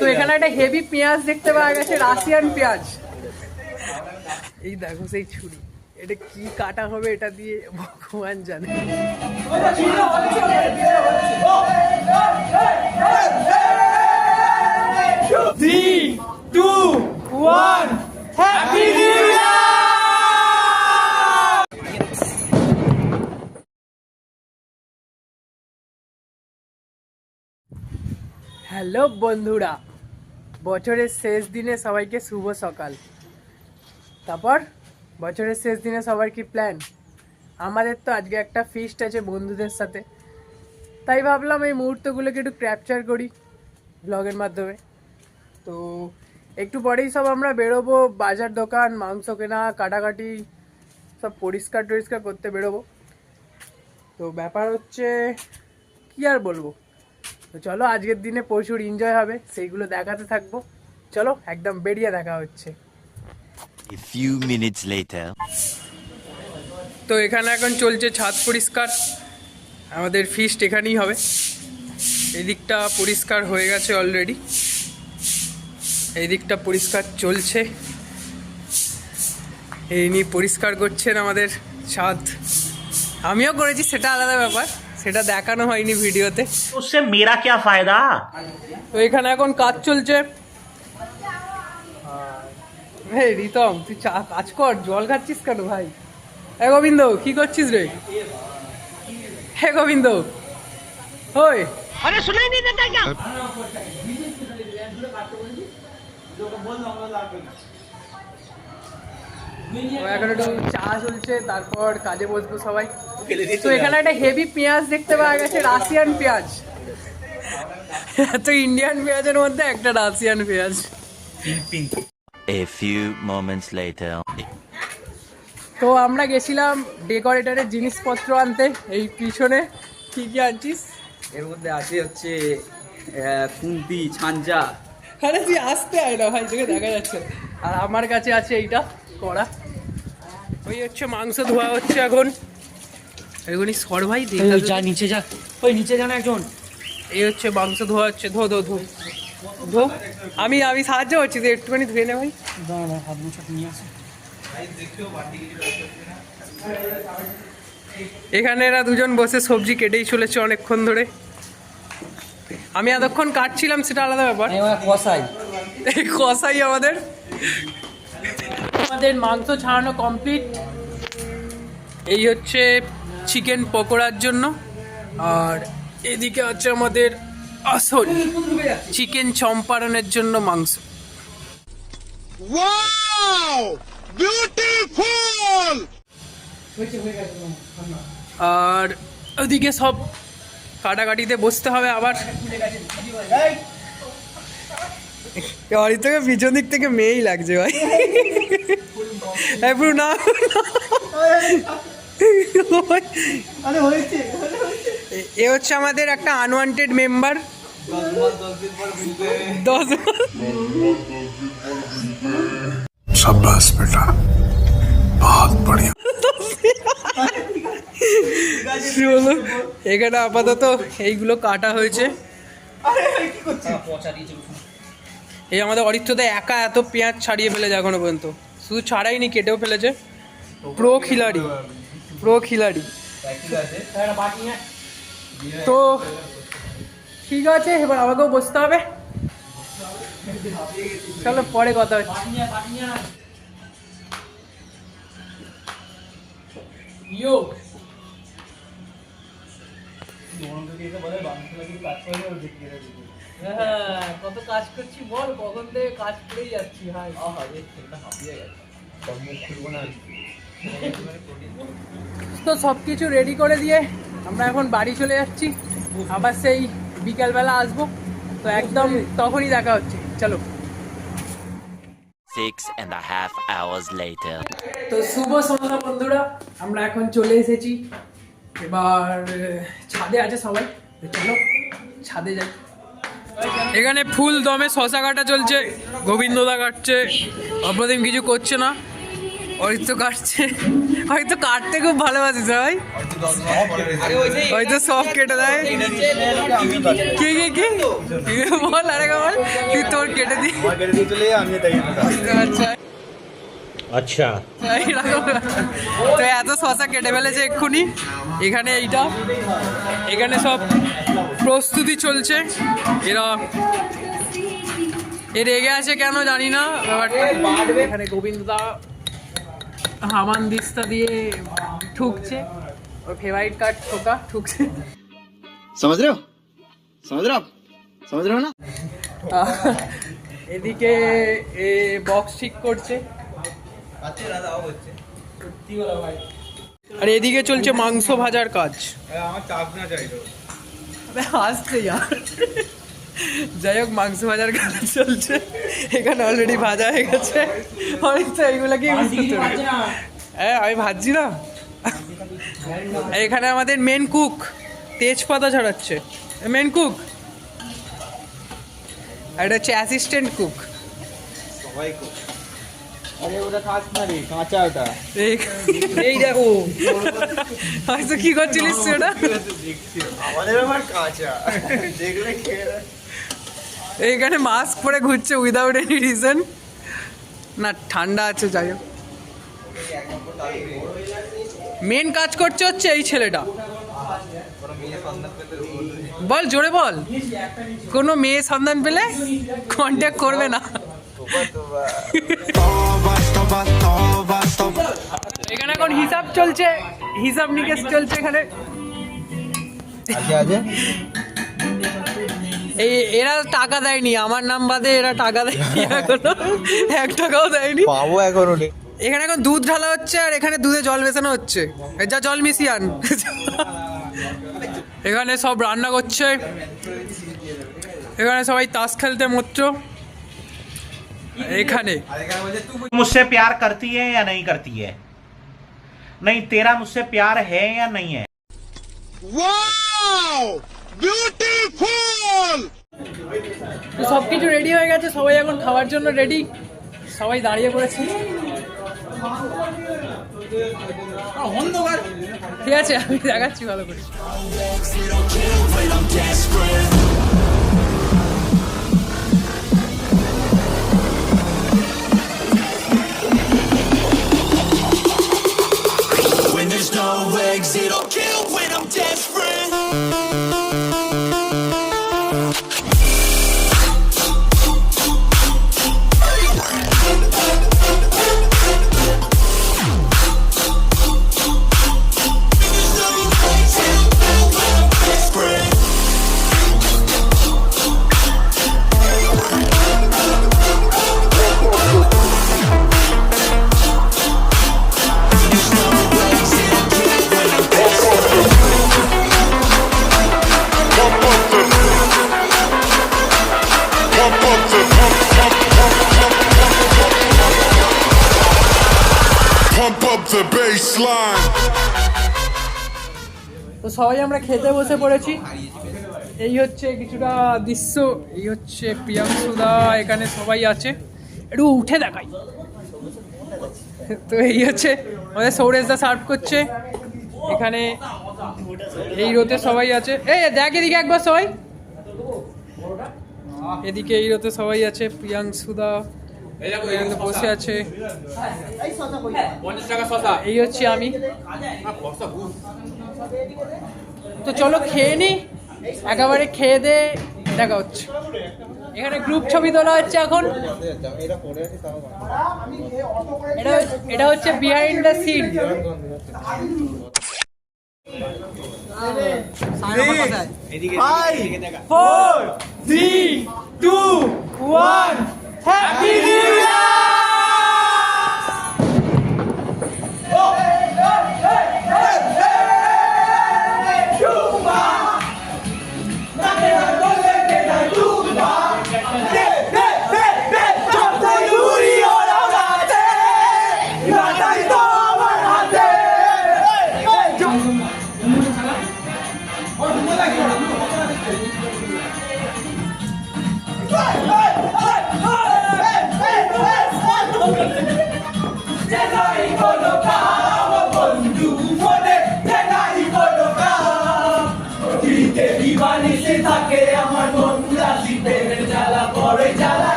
তো এখানে একটা হেভি পেঁয়াজ দেখতে পাওয়া গেছে, রাশিয়ান পেঁয়াজ। এই দেখো সেই ছুরি, এটা কি কাটা হবে এটা দিয়ে ভগবান জানে। হ্যালো বন্ধুরা, বছরের শেষ দিনে সবাইকে শুভ সকাল। তারপর বছরের শেষ দিনে সবার কি প্ল্যান? আমাদের তো আজকে একটা ফিস্ট আছে বন্ধুদের সাথে, তাই ভাবলাম এই মুহূর্তগুলোকে একটু ক্যাপচার করি ব্লগের মাধ্যমে। তো একটু পরেই সব আমরা বেরোবো, বাজার দোকান, মাংস কেনা, কাটাকাটি সব পরিষ্কার টরিষ্কার করতে বেরোবো। তো ব্যাপার হচ্ছে কি আর বলবো, তো চলো আজকের দিনে প্রচুর এনজয় হবে, সেইগুলো দেখাতে থাকবো। চলো একদম বেরিয়ে দেখা হচ্ছে। A few minutes later. তো এখানে এখন চলছে ছাদ পরিষ্কার, আমাদের ফিস্ট এখানেই হবে। এই দিকটা পরিষ্কার হয়ে গেছে অলরেডি, এই দিকটা পরিষ্কার চলছে। এই নিয়ে পরিষ্কার করছেন আমাদের ছাদ, আমিও করেছি, সেটা আলাদা ব্যাপার, সেটা দেখানো হয়নি ভিডিওতে। उससे मेरा क्या फायदा? তো এখানে এখন কাজ চলছে। হে রিতম, তুই কাজ কর, জল খাচ্ছিস কেন ভাই? হে গোবিন্দ, কি করছিস রে? হে গোবিন্দ, ওই अरे सुनाई नहीं देता क्या? এখন একটু চা চলছে, তারপর কাজে বসবো সবাই। তো এখানে একটা হেভি পেঁয়াজ দেখতে পাওয়া গেছে, রাশিয়ান পেঁয়াজ। তো ইন্ডিয়ান পেঁয়াজের মধ্যে একটা রাশিয়ান পেঁয়াজ। A few moments later. তো আমরা গেছিলাম ডেকোরেটরের জিনিসপত্র আনতে। এই পিছনে কি কি আনছিস? এর মধ্যে আছে হচ্ছে খুন্তি, ছাঞ্চা। আরে তুই আসতে আয় না ভাই, তোকে দেখা যাচ্ছে। আর আমার কাছে আছে এইটা কড়া। ওই হচ্ছে মাংস ধোয়া হচ্ছে এখন। এগুলি সর ভাই, যা নিচে যা, ওই নিচে যা না একজন। এই হচ্ছে মাংস ধোয়া হচ্ছে, ধো ধো ধো ধো। আমি সাহায্য করছি, তুই একটুখানি ধুয়ে নে ভাই। হাত মুছা নিয়ে আসে। এখানে এরা দুজন বসে সবজি কেটেই চলেছে অনেকক্ষণ ধরে। আমি এতক্ষণ কাটছিলাম, সেটা আলাদা ব্যাপার। কষাই, এই কষাই আমাদের মাংস ছাড়ানো কমপ্লিট। এই হচ্ছে চিকেন পকোড়ার জন্য, আর এদিকে হচ্ছে আমাদের আসল চিকেন চম্পারনের জন্য মাংস। আর ওদিকে সব কাটাকাটিতে বসতে হবে আবার। বাড়ি থেকে পিছন দিক থেকে মেয়েই লাগছে ভাই। পুরো না, এ হচ্ছে আমাদের একটা আনওয়ান্টেড মেম্বার। 10 शाबाश बेटा, बहुत बढ़िया। এখানে আপাতত এইগুলো কাটা হয়েছে। এই আমাদের অরিত্রদা একা এত পেঁয়াজ ছাড়িয়ে ফেলেছে এখনো পর্যন্ত, শুধু ছাড়াইনি, কেটেও ফেলেছে। প্রো খিলাড়ি, প্রো খিলাড়ি। তো ঠিক আছে, এবার আমাকেও বসতে হবে। চলো পরে কথা হচ্ছে। ইয়ো হ্যাঁ, কত কাজ করছি বল, কখন থেকে কাজ করেই যাচ্ছি ভাই। তো সব কিছু রেডি করে দিয়ে আমরা এখন বাড়ি চলে যাচ্ছি, আবার সেই বিকালবেলা আসবো। তো একদম তখনই দেখা হচ্ছে, চলো। 6.5 hours later. তো শুভ সন্ধ্যা বন্ধুরা, আমরা এখন চলে এসেছি। এবার ছাদে আছে সবাই, চলো ছাদে যাই। এখানে ফুল দমে শশা কাটা চলছে, গোবিন্দদা কাটছে, অপ্রতিম কিছু করছে না। হয়তো কাটছে, হয়তো কাটতে খুব ভালোবাসি সবাই, হয়তো সব কেটে দেয়। কি কি কি বল, আরে বল, তুই তোর কেটে দি। আচ্ছা अच्छा এইরকম। তো এত শশা কেটে ফেলেছে এক্ষুনি। এখানে এইটা, এখানে সব প্রস্তুতি চলছে। এরা এ রেগে আছে কেন জানি না ব্যাপারটা। এখানে গোবিন্দদা হামানদিস্তা দিয়ে ঠুকছে, ওর ফেভারিট কার্ড ঠোকা ঠুকছে। समझ रहे हो समझ रहे हो आप समझ रहे हो ना এদিকে এ বক্স ঠিক করছে, আর এদিকে চলছে মাংস ভাজার কাজ। আসছে যাই হোক, মাংস ভাজার কাজ চলছে। এখানে অলরেডি ভাজা হয়ে গেছে, অনেক তো এইগুলাকে হ্যাঁ আমি ভাজছি না। এখানে আমাদের মেন কুক তেজপাতা ছড়াচ্ছে, মেন কুক, আর এটা হচ্ছে অ্যাসিস্ট্যান্ট কুক। আরে ওটা খাস না রে, কাঁচা ওটা। এই দেখো হয়তো কি করছিলিস তুই ওটা? আমাদের আবার কাঁচা দেখলে খেয়ে এইখানে মাস্ক পরে ঘুরছে উইদাউট এনি রিজন। না ঠান্ডা আছে, যাই হোক। মেন কাজ করছে হচ্ছে এই ছেলেটা। বল জোরে বল, কোনো মেয়ে সন্ধান পেলে কন্ট্যাক্ট করবে না। এখানে এখন হিসাব চলছে, হিসাব নিকেশ চলছে এখানে। এই এরা টাকা দেয়নি, আমার নাম বাদে এরা টাকা দেয়নি এখনো, 1 টাকাও দেয়নি। পাবো এখন ওটা। এখানে এখন দুধ ঢালা হচ্ছে, আর এখানে দুধে জল মেশানো হচ্ছে। যা জল মিশিয়ে আন। এখানে সব রান্না করছে, এখানে সবাই তাস খেলতে মত্ত। এখানে मुझसे प्यार करती है या नहीं करती है? नहीं, तेरा मुझसे प्यार है या नहीं है? তো সব কিছু রেডি হয়ে গেছে, সবাই এখন খাওয়ার জন্য রেডি। সবাই দাঁড়িয়ে পড়েছে। ঠিক আছে, আমি দেখাচ্ছি ভালো করে। When there's no exit, I'll kill when I'm desperate. Pump up the baseline. তো সবাই আমরা খেতে বসে পড়েছি। এই হচ্ছে কিছুটা দৃশ্য, এই হচ্ছে প্রিয়াংশুদা, এখানে সবাই আছে। একটু উঠে দেখাই। তো এই হচ্ছে আমাদের সৌরেশদা সার্ভ করছে। এখানে এই রোতে সবাই আছে। এই দেখ এদিকে একবার সবাই, এদিকে এই রোতে সবাই আছে। প্রিয়াংশুদা বসে আছে। এই হচ্ছে আমি। তো চলো খেয়ে নি, একেবারে খেয়ে দে দেখা হচ্ছে। এখানে গ্রুপ ছবি তোলা হচ্ছে এখন। এটা হচ্ছে behind the scene. 4, 3, 2, 1, happy new year.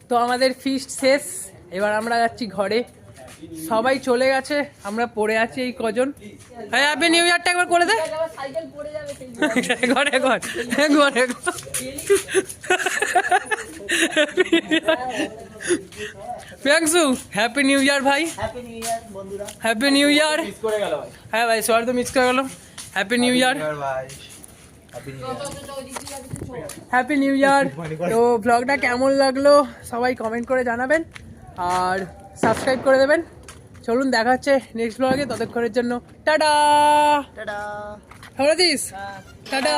তো আমাদের ফিস্ট শেষ, এবার আমরা যাচ্ছি ঘরে। সবাই চলে গেছে, আমরা পড়ে আছি এই কজন। হ্যাঁ, হ্যাপি নিউ ইয়ারটা একবার করে দে ঘরে ঘর ঘরে প্রিয়াংশু, হ্যাপি নিউ ইয়ার ভাই। হ্যাপি নিউ ইয়ার। হ্যাঁ ভাই, সবার তো মিস করে গেল। হ্যাপি নিউ ইয়ার, হ্যাপি নিউ ইয়ার। তো ব্লগটা কেমন লাগলো সবাই কমেন্ট করে জানাবেন, আর সাবস্ক্রাইব করে দেবেন। চলুন, দেখা হচ্ছে নেক্সট ব্লগে, ততক্ষণের জন্য টাটা। টাটা। টাটা।